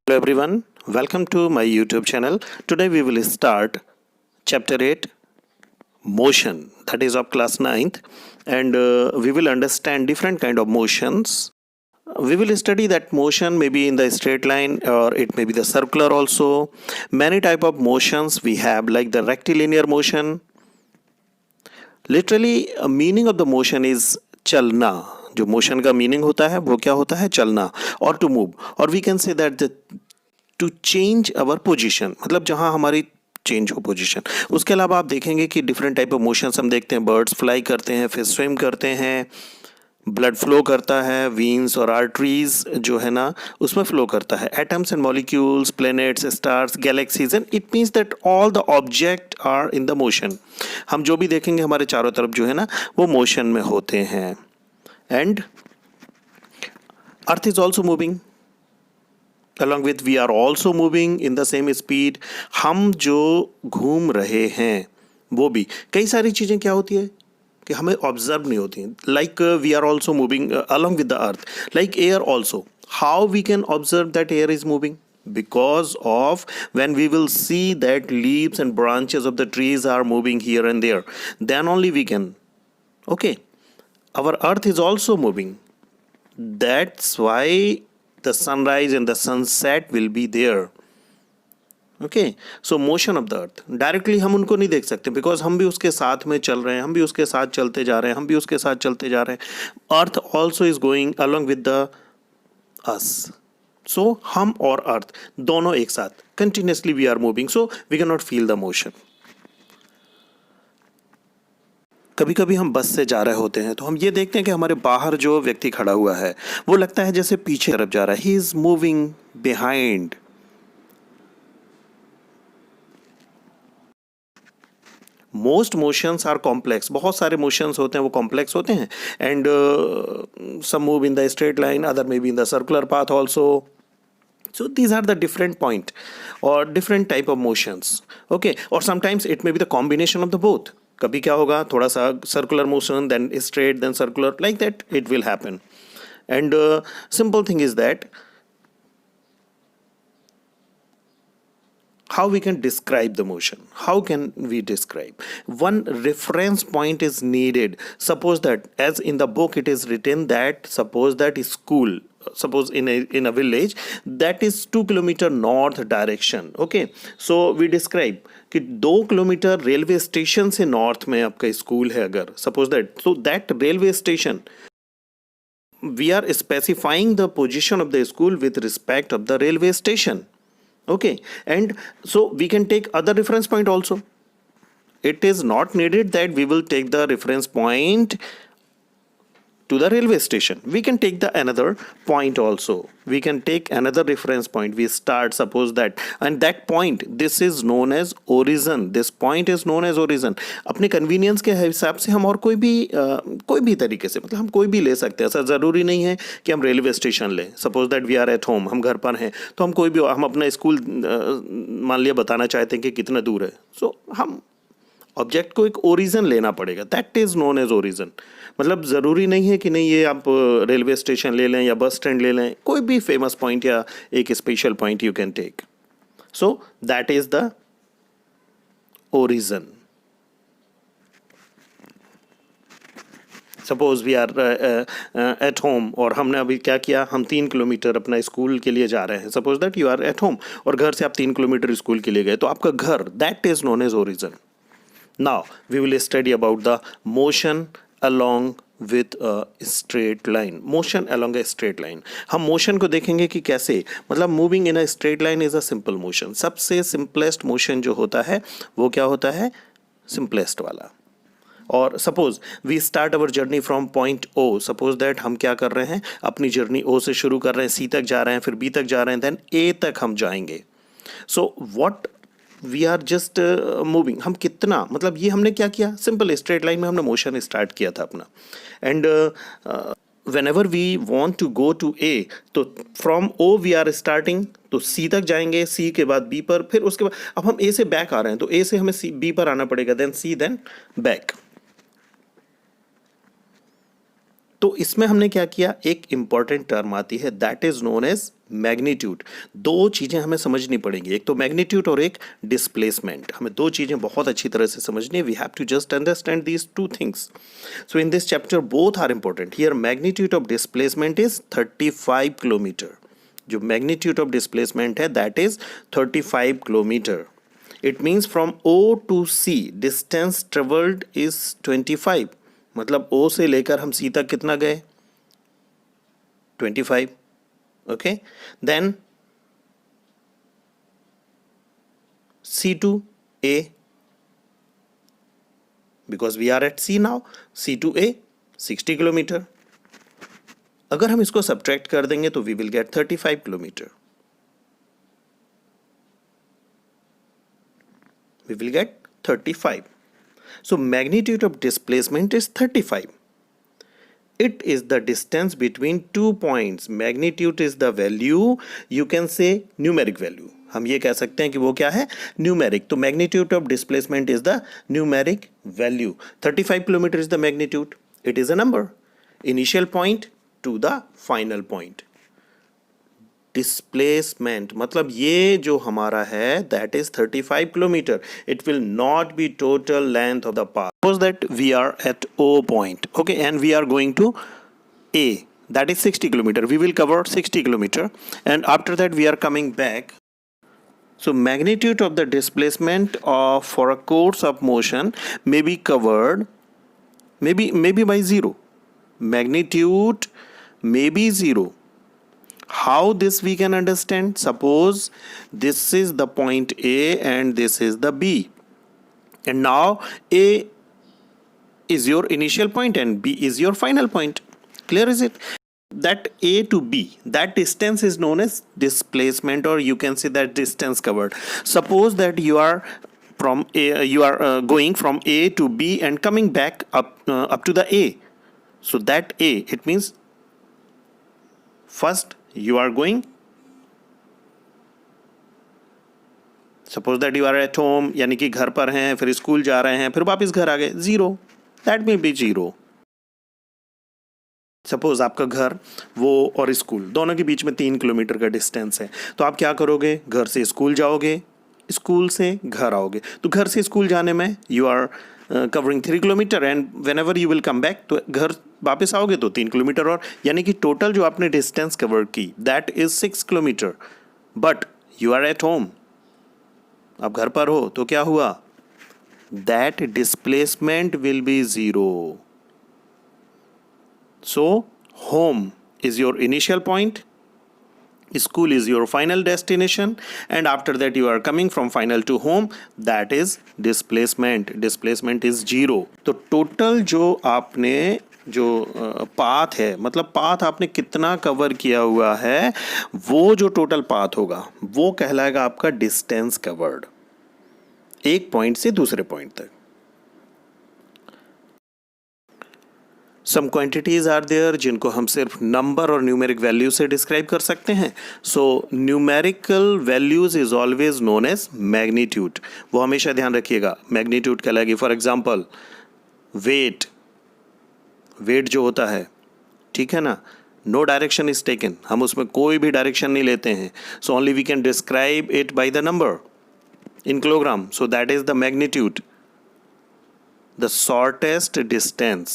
Hello everyone, welcome to my YouTube channel. Today we will start chapter 8 motion, that is of class 9th, and we will understand different kind of motions. We will study that motion maybe in the straight line or it may be the circular also. Many type of motions we have like the rectilinear motion. Literally meaning of the motion is चलना. जो motion का meaning होता है वो क्या होता है? चलना और टू मूव. और we can say that to change our position, मतलब जहां हमारी चेंज हो पोजीशन. उसके अलावा आप देखेंगे कि डिफरेंट टाइप ऑफ मोशंस हम देखते हैं. बर्ड्स फ्लाई करते हैं, फिर स्विम करते हैं, ब्लड फ्लो करता है, वीन्स और आर्टरीज जो है ना उसमें फ्लो करता है. Atoms and molecules, planets, stars, galaxies, and it means that all the object are in the motion. हम जो भी देखेंगे हमारे चारों तरफ जो है ना वो मोशन में होते हैं. And earth is also moving, along with we are also moving in the same speed. हम जो घूम रहे हैं वो भी कई सारी चीज़ें क्या होती है कि हमें ऑब्जर्व नहीं होती. Like we are also moving along with the earth. Like air also, how we can observe that air is moving? Because of when we will see that leaves and branches of the trees are moving here and there, then only we can. Okay, our earth is also moving. That's why the sunrise and the sunset will be there. Okay, so motion of the earth directly हम उनको नहीं देख सकते because हम भी उसके साथ में चल रहे हैं, हम भी उसके साथ चलते जा रहे हैं, हम भी उसके साथ चलते जा रहे हैं. earth also is going along with the us. so हम और earth दोनों एक साथ continuously we are moving, so we cannot feel the motion. कभी कभी हम बस से जा रहे होते हैं तो हम ये देखते हैं कि हमारे बाहर जो व्यक्ति खड़ा हुआ है वो लगता है जैसे पीछे तरफ जा रहा है. He is moving behind. Most motions are complex. बहुत सारे मोशंस होते हैं वो कॉम्प्लेक्स होते हैं. And some move in the straight line, other may be in the circular path also. So these are the different point or different type of motions. Okay, or sometimes it may be the combination of the both. कभी क्या होगा, थोड़ा सा circular motion, then straight, then circular, like that it will happen. And simple thing is that how we can describe the motion. How can we describe? One reference point is needed. Suppose that as in the book it is written that suppose that school, suppose in a village that is 2 kilometer north direction. Okay, so we describe कि 2 kilometre railway station से north में आपका school है अगर suppose that, so that railway station we are specifying the position of the school with respect of the railway station. Okay, and so we can take other reference point also. It is not needed that we will take the reference point to the railway station. We can take the another point also. We can take another reference point. We start suppose that, and that point this is known as origin. This point is known as origin. अपने convenience के हिसाब से हम और कोई भी तरीके से मतलब हम कोई भी ले सकते हैं. ऐसा ज़रूरी नहीं है कि हम रेलवे स्टेशन लें. Suppose that we are at home, हम घर पर हैं तो हम कोई भी हम अपना स्कूल मान लिया बताना चाहते हैं कि कितना दूर है. सो हम ऑब्जेक्ट को एक ओरिजिन लेना पड़ेगा. That is known as origin. मतलब ज़रूरी नहीं है कि नहीं ये आप रेलवे स्टेशन ले लें या बस स्टैंड ले लें. कोई भी फेमस पॉइंट या एक special point you can take. So that is the origin. Suppose we are at home और हमने अभी क्या किया, हम 3 किलोमीटर अपना स्कूल के लिए जा रहे हैं. Suppose that you are at home और घर से आप 3 किलोमीटर स्कूल के लिए गए तो आपका घर that is known as origin. Now we will study about the motion along with a straight line. Motion along a straight line. हम motion को देखेंगे कि कैसे, मतलब moving in a straight line is a simple motion. सबसे simplest motion जो होता है वो क्या होता है? Simplest वाला. और suppose we start our journey from point O. Suppose that हम क्या कर रहे हैं, अपनी जर्नी O से शुरू कर रहे हैं, C तक जा रहे हैं, फिर B तक जा रहे हैं, देन A तक हम जाएंगे. So what we are just moving. हम कितना, मतलब ये हमने क्या किया, सिंपल स्ट्रेट लाइन में हमने मोशन स्टार्ट किया था अपना. And whenever we want to go to A, तो from O we are starting, तो C तक जाएंगे, C के बाद B पर, फिर उसके बाद अब हम A से बैक आ रहे हैं तो A से हमें B पर आना पड़ेगा, देन C, देन बैक. तो इसमें हमने क्या किया, एक इंपॉर्टेंट टर्म आती है that is known as magnitude, दो चीज़ें हमें समझनी पड़ेंगी, एक तो मैग्नीट्यूड और एक डिस्प्लेसमेंट। हमें दो चीज़ें बहुत अच्छी तरह से समझनी है। We have to just understand these two things. So in this chapter both are important. Here magnitude of displacement is 35 kilometre. जो मैग्नीट्यूड ऑफ डिस्प्लेसमेंट है that is 35 kilometre. It means from O to C distance travelled is 25। मतलब ओ से लेकर हम सी तक कितना गए? 25. Okay, then C to A, because we are at C now, C to A 60 kilometre. अगर हम इसको सब्ट्रैक्ट कर देंगे तो we will get 35 kilometre. We will get 35. So magnitude of displacement is 35. It is the distance between 2 points. Magnitude is the value, you can say numeric value. हम ये कह सकते हैं कि वो क्या है? न्यूमेरिक। तो magnitude of displacement is the numeric value. 35 kilometre is the magnitude. It is a number, initial point two the final point. Displacement मतलब ये जो हमारा है that is 35 kilometre. It will not be total length of the path. Suppose that we are at O point, okay, and we are going to A, that is 60 kilometer. We will cover 60 kilometer, and after that we are coming back. So magnitude of the displacement of for a course of motion may be covered maybe by 0. Magnitude may be 0. How this we can understand? Suppose this is the point A and this is the B, and now A is your initial point and B is your final point. Clear is it? That A to B, that distance is known as displacement, or you can say that distance covered. Suppose that you are from A, you are going from A to B and coming back up to the A. So that A, it means first you are going, suppose that you are at home, यानी कि घर पर हैं, फिर school जा रहे हैं, फिर वापस घर आ गए, 0. That may be 0. सपोज आपका घर वो और स्कूल दोनों के बीच में 3 किलोमीटर का डिस्टेंस है, तो आप क्या करोगे? घर से स्कूल जाओगे, स्कूल से घर आओगे। तो घर से स्कूल जाने में you are covering 3 kilometre, and whenever you will come back, तो घर वापस आओगे तो 3 किलोमीटर और, यानी कि टोटल जो आपने डिस्टेंस कवर की that is 6 kilometre. But you are at home, आप घर पर हो, तो क्या हुआ? That displacement will be 0. So home is your initial point, school is your final destination, and after that you are coming from final to home, that is displacement. Displacement is 0. तो total जो आपने जो path है, मतलब path आपने कितना cover किया हुआ है, वो जो टोटल पाथ होगा वो कहलाएगा आपका डिस्टेंस कवर्ड, एक पॉइंट से दूसरे पॉइंट तक। सम क्वांटिटीज आर देयर जिनको हम सिर्फ नंबर और न्यूमेरिक वैल्यू से डिस्क्राइब कर सकते हैं। So numerical values is always known as magnitude. वो हमेशा ध्यान रखिएगा, मैग्नीट्यूड कहलाएगी। फॉर एग्जांपल वेट, वेट जो होता है, ठीक है ना, नो डायरेक्शन इज टेकन, हम उसमें कोई भी डायरेक्शन नहीं लेते हैं। So only we can describe it by the number in kilogram, so that is the magnitude. The shortest distance,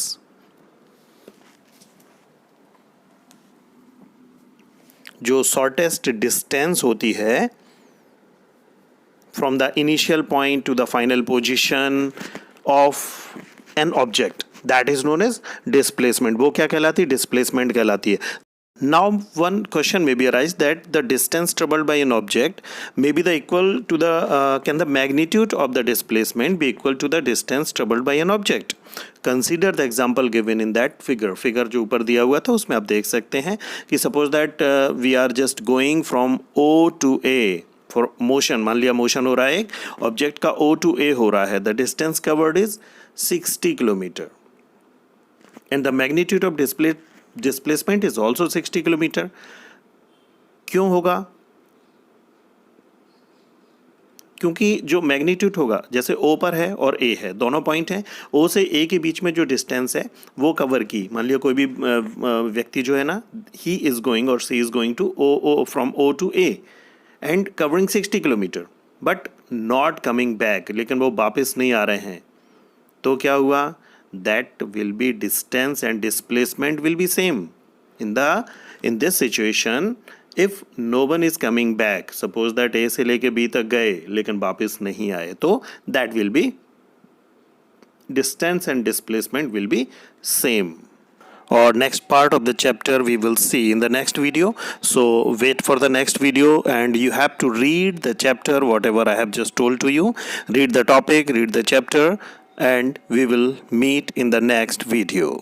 जो shortest distance होती है from the initial point to the final position of an object, that is known as displacement. वो क्या कहलाती है? Displacement कहलाती है। Now one question may be arise that the distance traveled by an object may be the equal to the can the magnitude of the displacement be equal to the distance traveled by an object? Consider the example given in that figure. Figure जो ऊपर दिया हुआ था उसमें आप देख सकते हैं कि suppose that we are just going from O to A for motion. मान लिया मोशन हो रहा है, एक ऑब्जेक्ट का O to A हो रहा है, the distance covered is 60 kilometre, and the magnitude of displacement is also 60 kilometre. क्यों होगा? क्योंकि जो मैग्नीट्यूड होगा जैसे O पर है और A है, दोनों पॉइंट हैं, O से A के बीच में जो डिस्टेंस है वो कवर की, मान लिया कोई भी व्यक्ति जो है ना, ही इज़ गोइंग और she is going to O from O to A and covering 60 kilometres but not coming back, लेकिन वो वापस नहीं आ रहे हैं, तो क्या हुआ, that will be distance and displacement will be same in this situation. if no one is coming back, suppose that A से लेके B तक गए लेकिन वापस नहीं आए, तो that will be distance and displacement will be same. Or next part of the chapter we will see in the next video, so wait for the next video and you have to read the chapter whatever I have just told to you. Read the topic, read the chapter, and we will meet in the next video.